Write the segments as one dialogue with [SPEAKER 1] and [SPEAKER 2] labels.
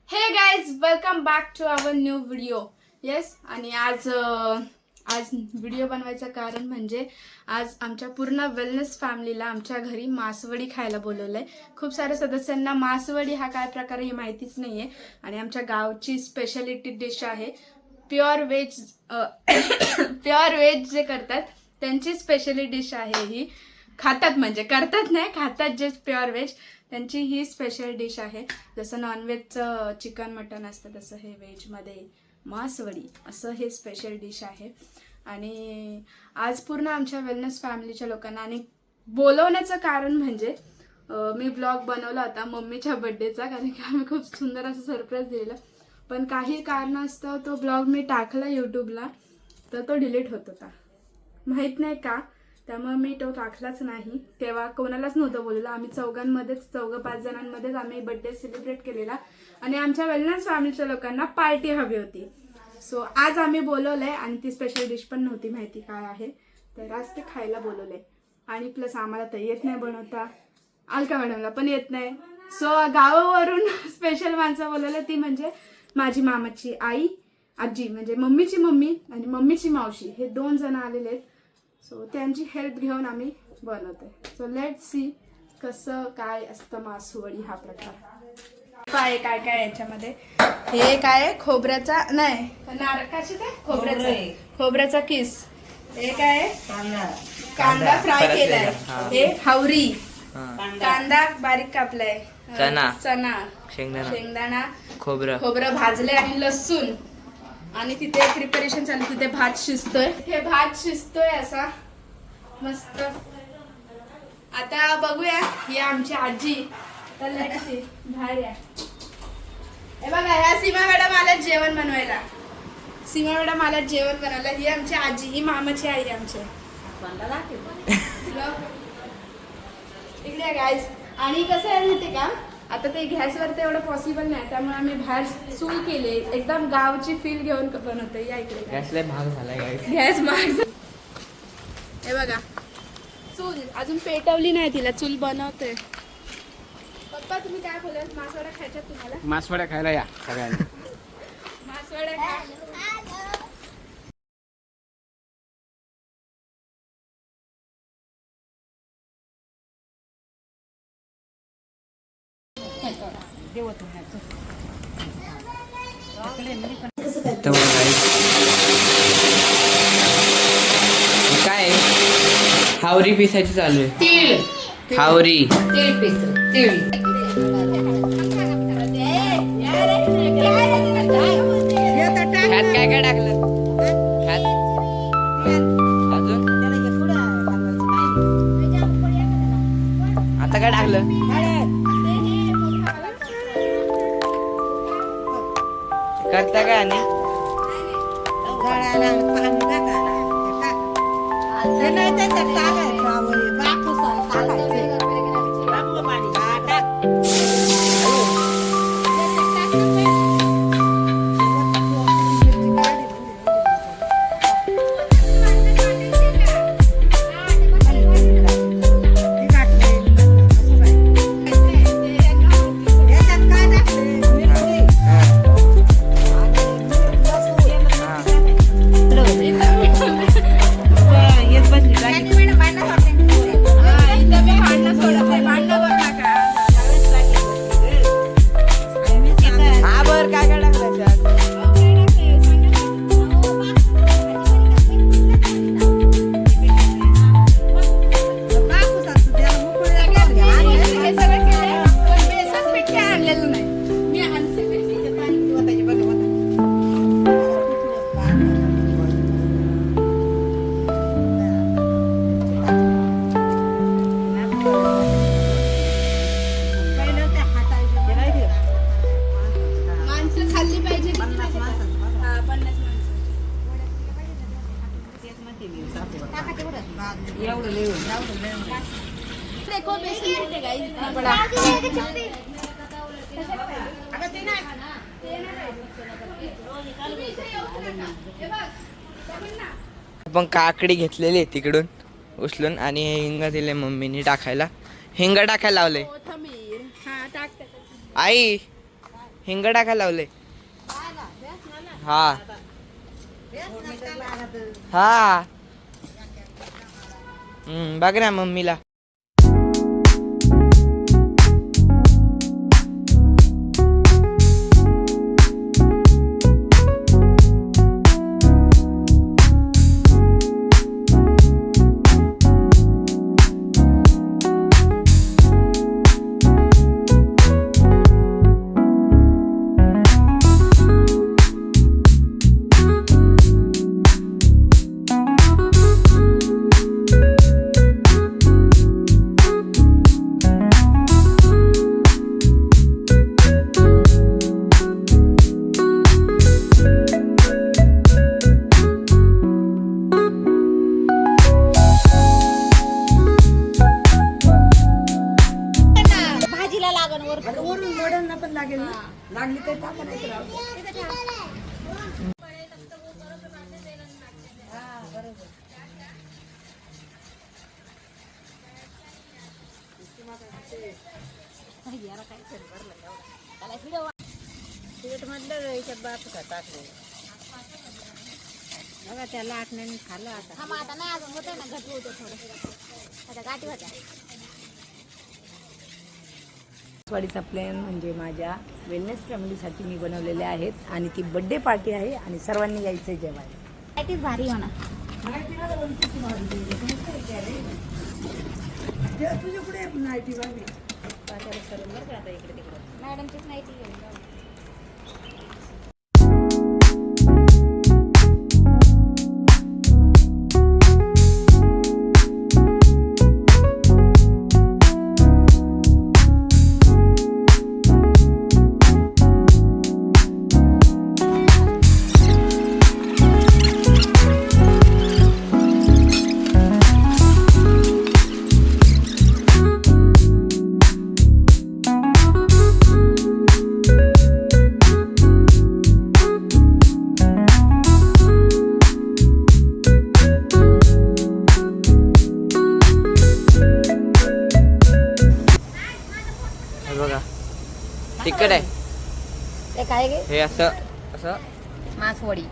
[SPEAKER 1] हे guys welcome back to our new video. Yes, आणि आज व्हिडिओ बनवायचं कारण म्हणजे आज आमच्या पूर्ण वेलनेस फॅमिलीला आमच्या घरी मासवडी खायला बोलवलंय. खूप साऱ्या सदस्यांना मासवडी हा काय प्रकार हे माहितीच नाहीये आणि आमच्या गावची स्पेशालिटी डिश आहे. प्युअर व्हेज प्युअर व्हेज जे करतात त्यांची स्पेशली डिश आहे ही. खातात म्हणजे करतात नाही, खातात जे प्युअर व्हेज त्यांची ही स्पेशल डिश आहे. जसं नॉनव्हेजचं चिकन मटन असतं तसं हे व्हेजमध्ये मासवडी असं हे स्पेशल डिश आहे. आणि आज पूर्ण आमच्या वेलनेस फॅमिलीच्या लोकांना आणि बोलवण्याचं कारण म्हणजे मी ब्लॉग बनवला होता मम्मीच्या बड्डेचा, कारण की आम्ही खूप सुंदर असं सरप्राईज दिलेलं, पण काही कारणास्तव तो ब्लॉग मी टाकला यूट्यूबला तर तो डिलीट होत होता, माहीत नाही का. त्यामुळे मी तो टाकलाच नाही. तेव्हा कोणालाच नव्हतं बोललं. आम्ही चौघांमध्येच 4-5 जणांमध्येच आम्ही बड्डे सेलिब्रेट केलेला आणि आमच्या वेलनेस फॅमिलीच्या लोकांना पार्टी हवी होती. सो आज आम्ही बोलवलंय आणि ती स्पेशल डिश पण नव्हती माहिती काय आहे, तर आज ते खायला बोलवलंय. आणि प्लस आम्हाला तर येत नाही बनवता, अलका मॅडमला पण येत नाही. सो गावावरून स्पेशल माणसं बोलवलं, ती म्हणजे माझी मामाची आई, आजी म्हणजे मम्मीची मम्मी आणि मम्मीची मावशी, हे 2 जण आलेले आहेत. सो त्यांची हेल्प घेऊन आम्ही बनवतोय. सो लेट सी कसं काय असतं मासवडी हा प्रकार. काय काय काय याच्यामध्ये हे काय खोबऱ्याचा नाही नारकाची काय खोबऱ्याचा किस, हे काय कांदा फ्राय केलाय, हे हावरी कांदा बारीक कापलाय, चना शेंगदाणा खोबरं भाजले आणि लसूण, आणि तिथे प्रिपरेशन चालू, तिथे भात शिजतोय, हे भात शिजतोय असा मस्त. आता बघूया, ही आमची आजी तर बाहेर या. हे बघा, ह्या सीमा मॅडम आल्या जेवण बनवायला. सीमा मॅडम आल्या जेवण बनवायला. ही आमची आजी, ही मामाची आई आमच्या. इकडे गाईज. आणि कसं आहे माहिती का, आता ते गॅसवर तर एवढं पॉसिबल नाही, त्यामुळे आम्ही बाहेर चूल केले, एकदम गावची फील घेऊन बनवतोय. या इकडे गॅस महाग झालाय, गॅस महाग. हे बघा चूल अजून पेटवली नाही, तिला चूल बनवतोय. पप्पा तुम्ही काय बोलत, मासवड्या खायच्या तुम्हाला?
[SPEAKER 2] मासवड्या खायला या सगळ्यांनी.
[SPEAKER 1] मासवड्या खा.
[SPEAKER 3] काय हावरी पिसायची चालू आहे.
[SPEAKER 4] तीळ
[SPEAKER 3] हावरी
[SPEAKER 4] तीळ पीस तीळ.
[SPEAKER 3] ह्यात काय काय टाकलं? ह्यात अजून आता काय टाकलं? करता काय आणि आपण काकडी घेतलेली आहे तिकडून उचलून आणि हे हिंग दिले मम्मीने टाकायला. हिंग टाकायला लावले. आई हिंग टाकायला लावले. हा हा बघ ना मम्मीला.
[SPEAKER 4] त्याला आटण्याने खाल्लं आता नाही अजून होतं ना घट होतं थोडं आता गाठी होत्या.
[SPEAKER 5] वाडीचा प्लॅन म्हणजे माझ्या वेलनेस फॅमिलीसाठी मी बनवलेले आहेत आणि ती बर्थडे पार्टी आहे आणि सर्वांनी यायचं जेवायला.
[SPEAKER 4] ती भारी होणार.
[SPEAKER 5] तुझ्याकडे नाईटी बांधली
[SPEAKER 4] मॅडमचीच नाही ती घेऊन जाऊ.
[SPEAKER 3] बघा तिकड आहे
[SPEAKER 4] ते काय गे
[SPEAKER 3] हे असं असं
[SPEAKER 4] मासवडी.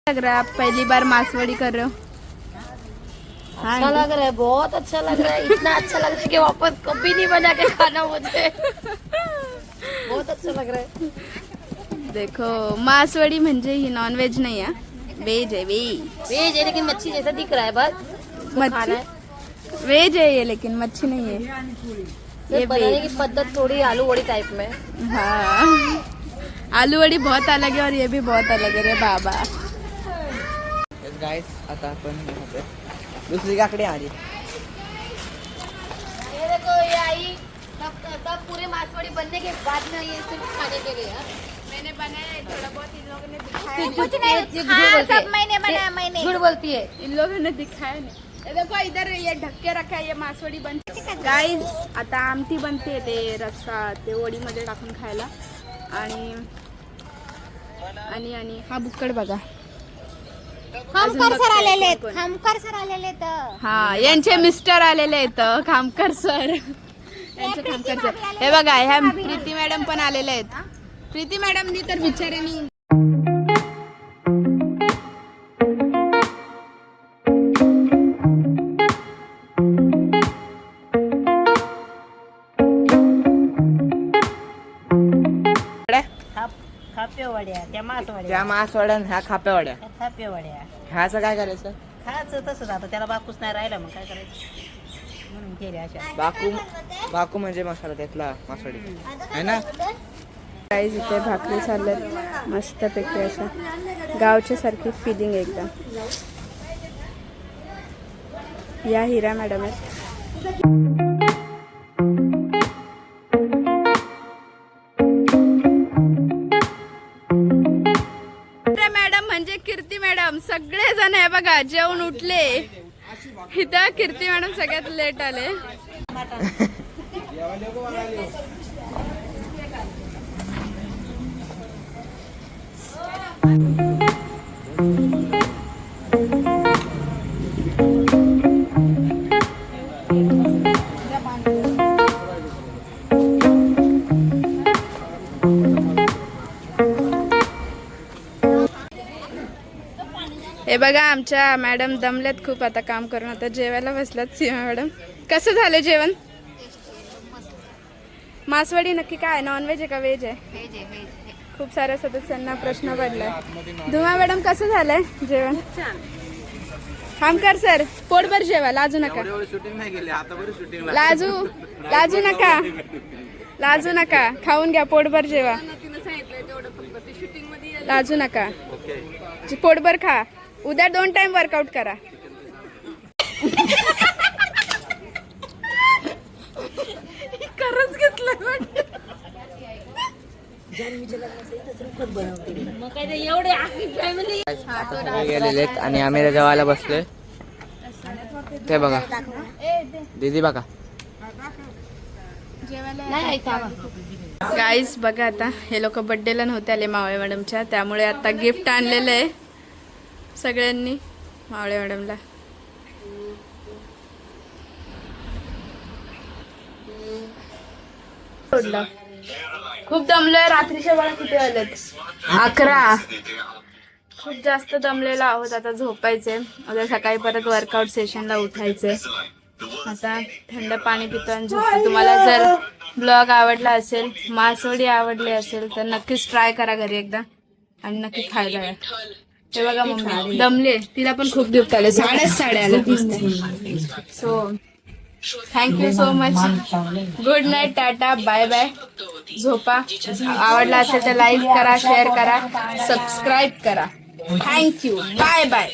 [SPEAKER 1] लग रहा है आप पहली बार मासवड़ी कर रहे हो?
[SPEAKER 4] अच्छा लग रहा है, बहुत अच्छा लग रहा है. इतना अच्छा लग रहा है कि वापस कभी नहीं बना के खाना मुझे. बहुत अच्छा लग रहा है.
[SPEAKER 1] देखो मासवड़ी म्हणजे ही नॉन वेज नहीं है, वेज है.
[SPEAKER 4] वेज है लेकिन मच्छी जैसा दिख रहा है. बस खाना है.
[SPEAKER 1] वेज है ये, लेकिन मच्छी नहीं है.
[SPEAKER 4] ये बनाने की पद्धत थोड़ी आलू वड़ी टाइप में.
[SPEAKER 1] हाँ, आलू वड़ी बहुत अलग है और ये भी बहुत अलग है रे बाबा.
[SPEAKER 3] गाइस आता आपण दुसरी काकडी आली.
[SPEAKER 4] ये देखो ये आई तब पूरे मासवड़ी बनने के बाद में ये सिर्फ खाने के लिए.
[SPEAKER 1] मैंने बनाया थोड़ा बहुत, इन लोगों ने
[SPEAKER 4] कुछ नहीं. सब मैंने बनाया. मैंने झूठ बोलती है.
[SPEAKER 1] इन लोगों ने दिखाया नहीं. ये देखो इधर ये ढक्के रखा है, ये मासवडी बनते. गाइस आता आमटी बनते, ते रस्सा ते वडीमध्ये टाकून खायला. आणि आणि आणि हा बुक्कड बघा,
[SPEAKER 6] खामकर सर आलेले आहेत. खामकर सर आलेले आहेत.
[SPEAKER 1] हा यांचे मिस्टर आलेले आहेत खामकर सर. यांचे खामकर सर. हे बघा ह्या प्रीती मॅडम पण आलेले आहेत. प्रीती मॅडमनी तर बिचाऱ्यांनी
[SPEAKER 5] खापेवाड्या त्या मासवाड्या
[SPEAKER 3] त्या मासवाड्या आणि ह्या खाप्यावाड्या.
[SPEAKER 5] खापेवाड्या
[SPEAKER 3] ह्याचं काय करायचं?
[SPEAKER 5] खायचं तसंच आता त्याला बाकूच नाही राहिला मग काय करायचं म्हणून केले अशा.
[SPEAKER 3] बाकू म्हणजे मसाला त्यातला मासवाडी आहे ना.
[SPEAKER 1] काहीच इथे भाकरी चालल्यात मस्तपैकी अशा गावच्या सारखी फिलिंग एकदम. या हिरा मॅडम आहेत. मॅडम म्हणजे कीर्ती मॅडम. सगळे जण आहे बघा जेवण उठले. इथं कीर्ती मॅडम सगळ्यात लेट आले. हे बघा आमच्या मॅडम दमल्यात खूप आता काम करून. आता जेवायला बसलात सीमा मॅडम. कसं झालं जेवण? मासवडी नक्की काय नॉनव्हेज आहे का व्हेज आहे? खूप साऱ्या सदस्यांना प्रश्न पडलाय. धुमा मॅडम कसं झालंय जेवण? खामकर सर पोटभर जेवा, लाजू नका. लाजू नका, लाजू नका. खाऊन घ्या, पोटभर जेवा, लाजू नका. पोटभर खा. उद्या 2 टाइम वर्कआउट करा. खरंच घेतलं
[SPEAKER 3] गेलेले आहेत आणि आम्ही जेवायला बसलोय. ते बघा दीदी बघा.
[SPEAKER 1] गाईज बघा आता हे लोक बर्थडेला नव्हते आले मावळे मॅडमच्या, त्यामुळे आता गिफ्ट आणलेलं आहे सगळ्यांनी मावळे मॅडमला. खूप दमलोय. रात्रीच्या वेळा किती वाजलेत? 11. खूप जास्त दमलेलो आहोत. आता झोपायचे. उद्या सकाळी परत वर्कआउट सेशनला उठायचे. आता थंड पाणी पितो आणि झोपतो. तुम्हाला जर ब्लॉग आवडला असेल, मासवडी आवडली असेल तर नक्कीच ट्राय करा घरी एकदा आणि नक्की खायला या. ते बघा मम्मी दमले, तिला पण खूप गिफ्ट आले. 3:30 आले. So thank you so much. Good night, tata, bye bye. झोपा. आवडला असेल तर लाईक करा, शेअर करा, सबस्क्राईब करा. Thank you, bye bye.